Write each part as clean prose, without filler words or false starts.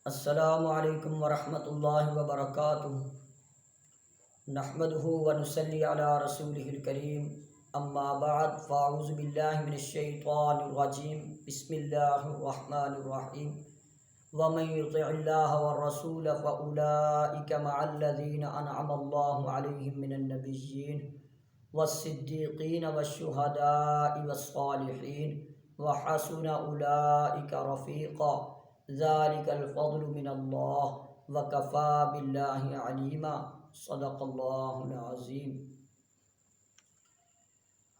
السلام علیکم ورحمۃ اللہ وبرکاتہ۔ نحمدہ ونصلی علی رسولہ الکریم، اما بعد فاعوذ باللہ من الشیطان الرجیم، بسم اللہ الرحمن الرحیم۔ ومن یطع اللہ والرسول فاولئک مع الذین انعم اللہ علیہم من النبیین والصدیقین والشہداء والصالحین وحسن اولئک رفیقا، ذالک الفضل من اللہ وکفی باللہ علیما، صدق اللہ العظیم۔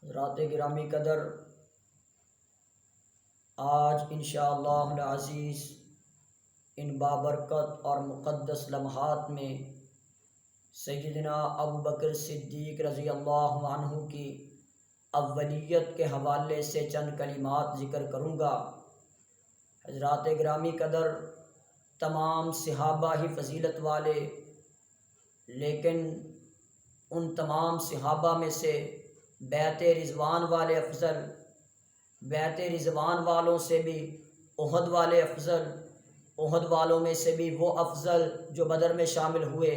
حضرات گرامی قدر، آج انشاءاللہ العزیز ان بابرکت اور مقدس لمحات میں سیدنا ابو بکر صدیق رضی اللہ عنہ کی اولیت کے حوالے سے چند کلمات ذکر کروں گا۔ حضرات گرامی قدر، تمام صحابہ ہی فضیلت والے، لیکن ان تمام صحابہ میں سے بیعت رضوان والے افضل، بیعت رضوان والوں سے بھی احد والے افضل، احد والوں میں سے بھی وہ افضل جو بدر میں شامل ہوئے،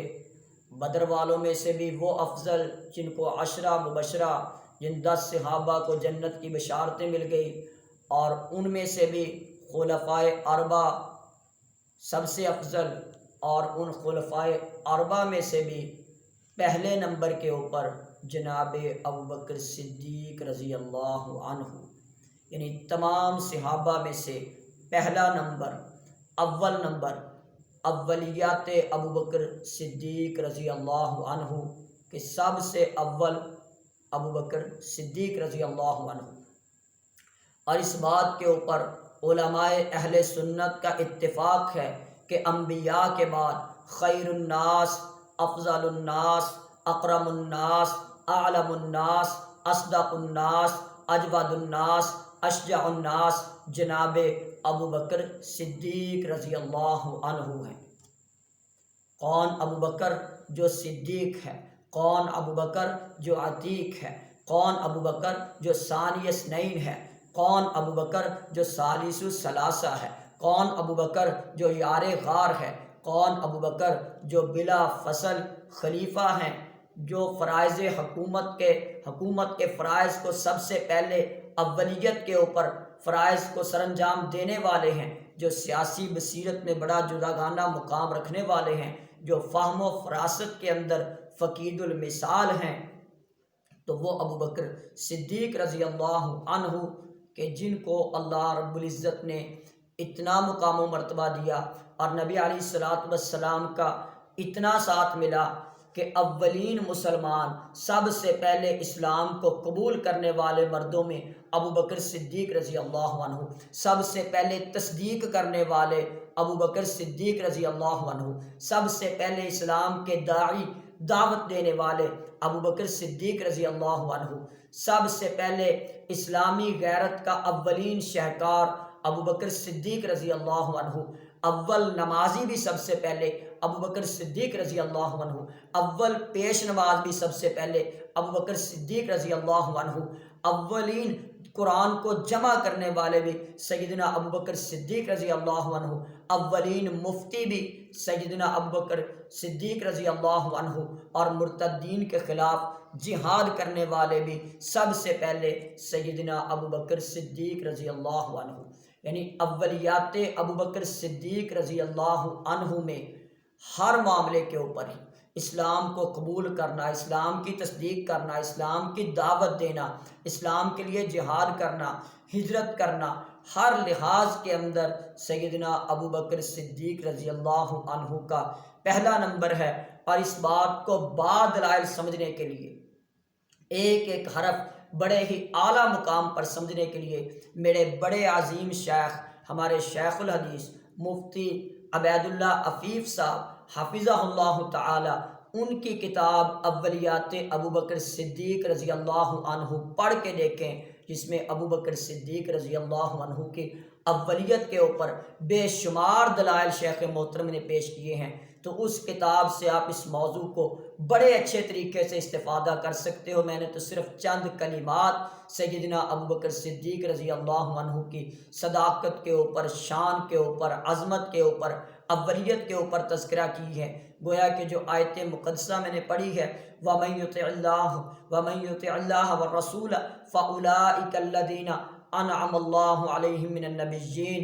بدر والوں میں سے بھی وہ افضل جن کو عشرہ مبشرہ، جن 10 صحابہ کو جنت کی بشارتیں مل گئی، اور ان میں سے بھی خلفائے اربع سب سے افضل، اور ان خلفائے اربع میں سے بھی پہلے نمبر کے اوپر جناب ابو بکر صدیق رضی اللہ عنہ، یعنی تمام صحابہ میں سے پہلا نمبر، اول نمبر، اولیات ابو بکر صدیق رضی اللہ عنہ کہ سب سے اول ابو بکر صدیق رضی اللہ عنہ۔ اور اس بات کے اوپر علماء اہل سنت کا اتفاق ہے کہ انبیاء کے بعد خیر الناس، افضل الناس، اکرم الناس، اعلم الناس، اصدق الناس، اجود الناس، اشجع الناس جناب ابو بکر صدیق رضی اللہ عنہ ہیں۔ کون ابو بکر جو صدیق ہے؟ کون ابو بکر جو عتیق ہے؟ کون ابو بکر جو ثانی اثنین ہے؟ کون ابو بکر جو ثالث الثلاثہ ہے؟ کون ابو بکر جو یار غار ہے؟ کون ابو بکر جو بلا فصل خلیفہ ہیں، جو فرائض حکومت کے فرائض کو سب سے پہلے اولیت کے اوپر فرائض کو سر انجام دینے والے ہیں، جو سیاسی بصیرت میں بڑا جداگانہ مقام رکھنے والے ہیں، جو فہم و فراست کے اندر فقید المثال ہیں، تو وہ ابو بکر صدیق رضی اللہ عنہ کہ جن کو اللہ رب العزت نے اتنا مقام و مرتبہ دیا اور نبی علیہ الصلوۃ والسلام کا اتنا ساتھ ملا کہ اولین مسلمان سب سے پہلے اسلام کو قبول کرنے والے مردوں میں ابو بکر صدیق رضی اللہ عنہ، سب سے پہلے تصدیق کرنے والے ابو بکر صدیق رضی اللہ عنہ، سب سے پہلے اسلام کے داعی، دعوت دینے والے ابو بکر صدیق رضی اللہ عنہ، سب سے پہلے اسلامی غیرت کا اولین شہکار ابو بکر صدیق رضی اللہ عنہ، اول نمازی بھی سب سے پہلے ابو بکر صدیق رضی اللہ عنہ، اول پیش نماز بھی سب سے پہلے ابو بکر صدیق رضی اللہ عنہ، اولین قرآن کو جمع کرنے والے بھی سیدنا ابو بکر صدیق رضی اللہ عنہ، اولین مفتی بھی سیدنا ابو بکر صدیق رضی اللہ عنہ، اور مرتدین کے خلاف جہاد کرنے والے بھی سب سے پہلے سیدنا ابو بکر صدیق رضی اللہ عنہ۔ یعنی اولیات ابو بکر صدیق رضی اللہ عنہ میں ہر معاملے کے اوپر ہی اسلام کو قبول کرنا، اسلام کی تصدیق کرنا، اسلام کی دعوت دینا، اسلام کے لیے جہاد کرنا، ہجرت کرنا، ہر لحاظ کے اندر سیدنا ابو بکر صدیق رضی اللہ عنہ کا پہلا نمبر ہے۔ اور اس بات کو بعد دلائل سمجھنے کے لیے، ایک ایک حرف بڑے ہی اعلیٰ مقام پر سمجھنے کے لیے میرے بڑے عظیم شیخ، ہمارے شیخ الحدیث مفتی عبید اللہ عفیف صاحب حفظہ اللہ تعالی، ان کی کتاب اولیات ابو بکر صدیق رضی اللہ عنہ پڑھ کے دیکھیں، جس میں ابو بکر صدیق رضی اللہ عنہ کی اولیت کے اوپر بے شمار دلائل شیخ محترم نے پیش کیے ہیں۔ تو اس کتاب سے آپ اس موضوع کو بڑے اچھے طریقے سے استفادہ کر سکتے ہو۔ میں نے تو صرف چند کلمات سیدنا ابوبکر صدیق رضی اللہ عنہ کی صداقت کے اوپر، شان کے اوپر، عظمت کے اوپر، اولیت کے اوپر تذکرہ کی ہے۔ گویا کہ جو آیت مقدسہ میں نے پڑھی ہے، وَمَن يُطِعِ اللَّهَ وَالرَّسُولَ فَأُولَٰئِكَ الَّذِينَ انعم اللہ علیہم من النبیین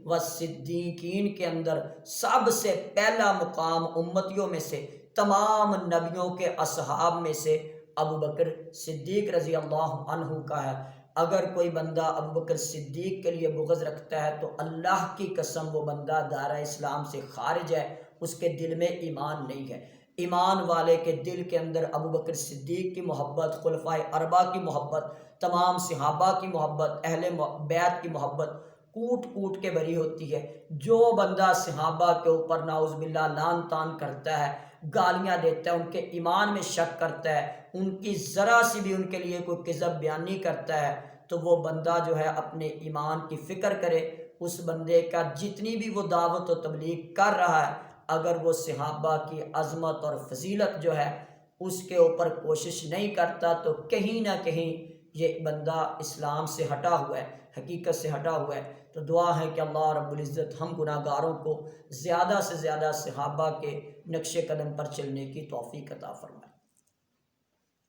والصدیقین کے اندر سب سے پہلا مقام امتیوں میں سے، تمام نبیوں کے اصحاب میں سے ابوبکر صدیق رضی اللہ عنہ کا ہے۔ اگر کوئی بندہ ابوبکر صدیق کے لیے بغض رکھتا ہے تو اللہ کی قسم وہ بندہ دائرہ اسلام سے خارج ہے، اس کے دل میں ایمان نہیں ہے۔ ایمان والے کے دل کے اندر ابوبکر صدیق کی محبت، خلفائے اربعہ کی محبت، تمام صحابہ کی محبت، اہل بیت کی محبت کوٹ کوٹ کے بری ہوتی ہے۔ جو بندہ صحابہ کے اوپر نعوذ باللہ لعن طعن کرتا ہے، گالیاں دیتا ہے، ان کے ایمان میں شک کرتا ہے، ان کی ذرا سی بھی ان کے لیے کوئی کذب بیانی کرتا ہے، تو وہ بندہ جو ہے اپنے ایمان کی فکر کرے۔ اس بندے کا جتنی بھی وہ دعوت و تبلیغ کر رہا ہے، اگر وہ صحابہ کی عظمت اور فضیلت جو ہے اس کے اوپر کوشش نہیں کرتا تو کہیں نہ کہیں یہ بندہ اسلام سے ہٹا ہوا ہے، حقیقت سے ہٹا ہوا ہے۔ تو دعا ہے کہ اللہ رب العزت ہم گناہ گاروں کو زیادہ سے زیادہ صحابہ کے نقش قدم پر چلنے کی توفیق عطا فرمائے۔